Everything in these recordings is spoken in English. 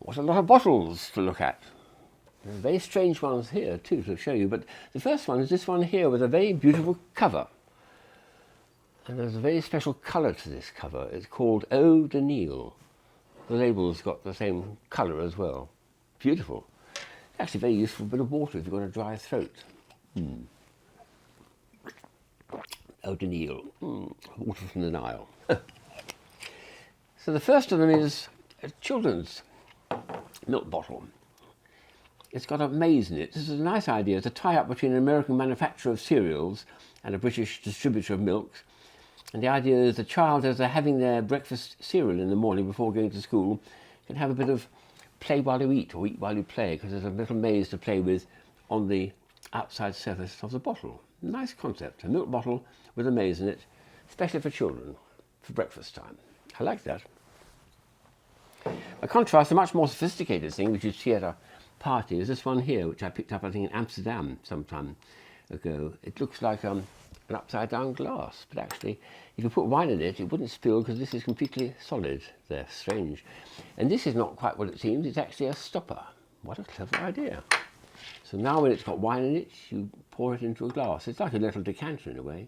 What a lot of bottles to look at. There's very strange ones here too to show you, but the first one is this one here with a very beautiful cover. And there's a very special colour to this cover. It's called Eau de Nil. The label's got the same colour as well. Beautiful. Actually very useful bit of water if you've got a dry throat. Eau de Nil, water from the Nile. So the first of them is a children's milk bottle. It's got a maize in it. This is a nice idea. It's a tie-up between an American manufacturer of cereals and a British distributor of milks. And the idea is the child, as they're having their breakfast cereal in the morning before going to school, can have a bit of play while you eat or eat while you play, because there's a little maize to play with on the outside surface of the bottle. Nice concept. A milk bottle with a maize in it, especially for children, for breakfast time. I like that. By contrast, a much more sophisticated thing, which you see at a party, is this one here, which I picked up, I think, in Amsterdam some time ago. It looks like an upside-down glass, but actually, if you put wine in it, it wouldn't spill because this is completely solid. They're strange. And this is not quite what it seems. It's actually a stopper. What a clever idea. So now when it's got wine in it, you pour it into a glass. It's like a little decanter in a way.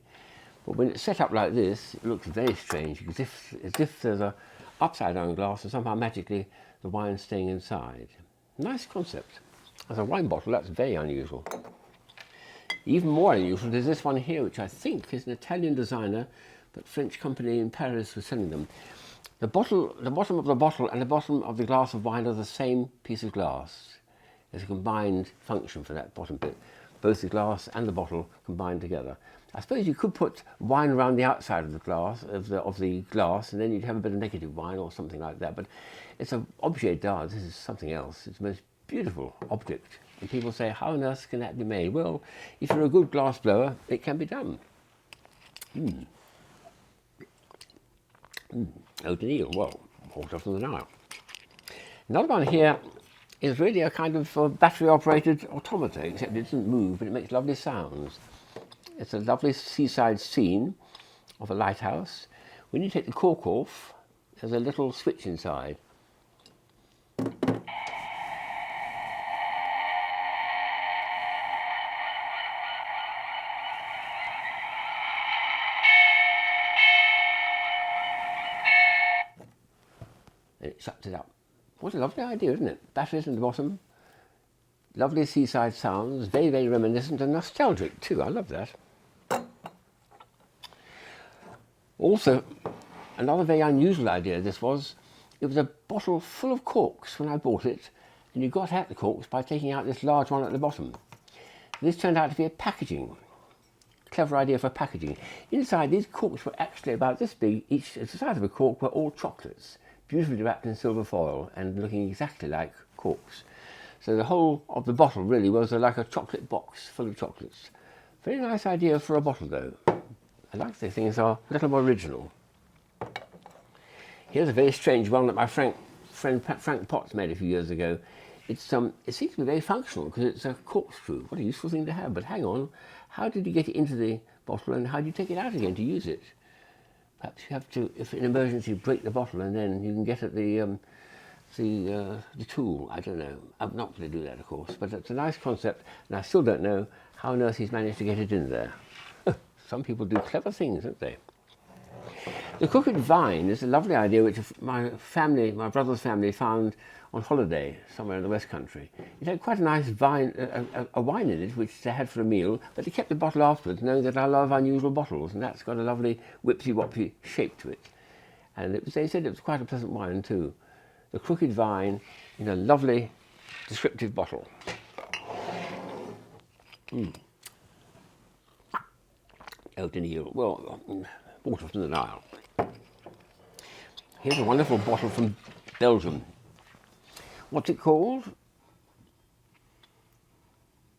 But when it's set up like this, it looks very strange, as if there's a upside-down glass and somehow magically the wine's staying inside. Nice concept. As a wine bottle, that's very unusual. Even more unusual is this one here, which I think is an Italian designer, but French company in Paris was selling them. The bottom of the bottle and the bottom of the glass of wine are the same piece of glass. There's a combined function for that bottom bit. Both the glass and the bottle combined together. I suppose you could put wine around the outside of the glass, and then you'd have a bit of negative wine or something like that. But it's an objet d'art. This is something else. It's the most beautiful object. And people say, how on earth can that be made? Well, if you're a good glass blower, it can be done. Eau de Nil, well, water from the Nile. Another one here is really a kind of battery-operated automata, except it doesn't move, but it makes lovely sounds. It's a lovely seaside scene of a lighthouse. When you take the cork off, there's a little switch inside. And it shuts it up. What a lovely idea, isn't it? Batteries in the bottom, lovely seaside sounds, very, very reminiscent and nostalgic too. I love that. Also, another very unusual idea this was, it was a bottle full of corks when I bought it, and you got out the corks by taking out this large one at the bottom. This turned out to be a packaging. Clever idea for packaging. Inside, these corks were actually about this big, each the size of a cork, were all chocolates, beautifully wrapped in silver foil and looking exactly like corks. So the whole of the bottle really was like a chocolate box full of chocolates. Very nice idea for a bottle though. I like these things are a little more original. Here's a very strange one that my friend Frank Potts made a few years ago. It seems to be very functional because it's a corkscrew. What a useful thing to have. But hang on, how did you get it into the bottle and how do you take it out again to use it? Perhaps you have to, if in emergency, break the bottle and then you can get at the tool. I don't know. I'm not going to do that, of course. But it's a nice concept, and I still don't know how on earth he's managed to get it in there. Some people do clever things, don't they? The crooked vine is a lovely idea which my brother's family, found on holiday somewhere in the West Country. It had quite a nice vine, a wine in it, which they had for a meal, but they kept the bottle afterwards, knowing that I love unusual bottles, and that's got a lovely whipsy-woppy shape to it. And they said it was quite a pleasant wine too. The crooked vine in a lovely, descriptive bottle. Eau de Nil, well, water from the Nile. Here's a wonderful bottle from Belgium. What's it called?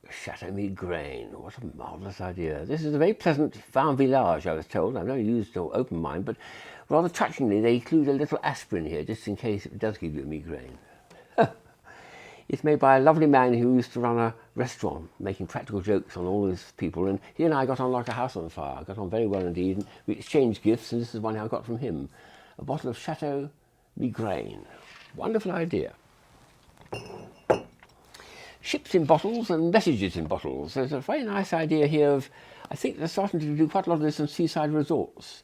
Chateau Migraine. What a marvellous idea. This is a very pleasant vin village, I was told. I've never used or opened mine, but rather touchingly, they include a little aspirin here, just in case it does give you a migraine. It's made by a lovely man who used to run a restaurant, making practical jokes on all these people, and he and I got on like a house on fire. Got on very well indeed, and we exchanged gifts, and this is one I got from him. A bottle of Chateau Migraine. Wonderful idea. Ships in bottles and messages in bottles. There's a very nice idea here of, I think they're starting to do quite a lot of this in seaside resorts.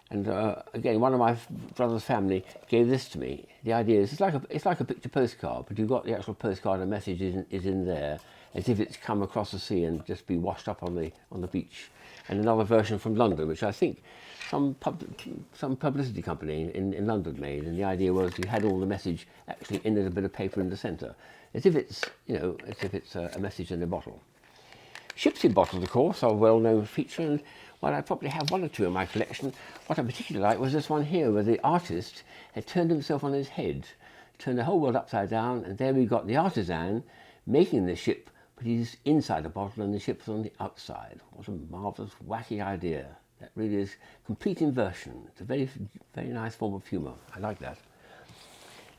And again, one of my brother's family gave this to me. The idea is it's like a picture postcard, but you've got the actual postcard and message is in there, as if it's come across the sea and just be washed up on the beach. And another version from London, which I think some publicity company in London made. And the idea was you had all the message actually in a bit of paper in the centre, as if it's a message in a bottle. Ships in bottles, of course, are a well-known feature, and while I probably have one or two in my collection, what I particularly like was this one here, where the artist had turned himself on his head, turned the whole world upside down, and there we got the artisan making the ship, but he's inside the bottle and the ship's on the outside. What a marvellous, wacky idea. That really is complete inversion. It's a very, very nice form of humour. I like that.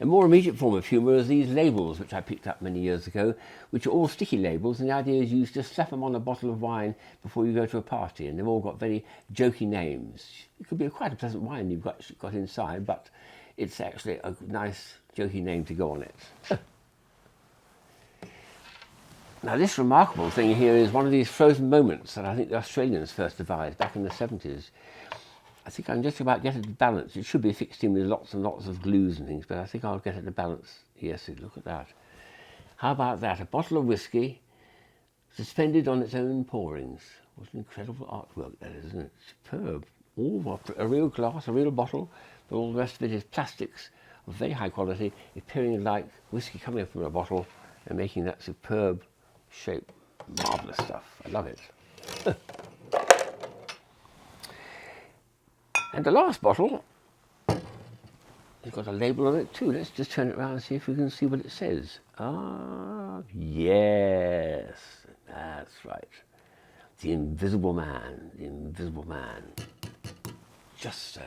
A more immediate form of humour is these labels, which I picked up many years ago, which are all sticky labels, and the idea is you just slap them on a bottle of wine before you go to a party, and they've all got very jokey names. It could be quite a pleasant wine you've got inside, but it's actually a nice jokey name to go on it. Now, this remarkable thing here is one of these frozen moments that I think the Australians first devised back in the 70s. I think I can just about get it to balance. It should be fixed in with lots and lots of glues and things, but I think I'll get it to balance. Yes, look at that. How about that? A bottle of whiskey suspended on its own pourings. What an incredible artwork that is, isn't it? Superb. All a real glass, a real bottle, but all the rest of it is plastics of very high quality, appearing like whiskey coming up from a bottle and making that superb shape. Marvellous stuff. I love it. And the last bottle, it's got a label on it too. Let's just turn it around and see if we can see what it says. Ah, yes, that's right. The Invisible Man, the Invisible Man. Just so.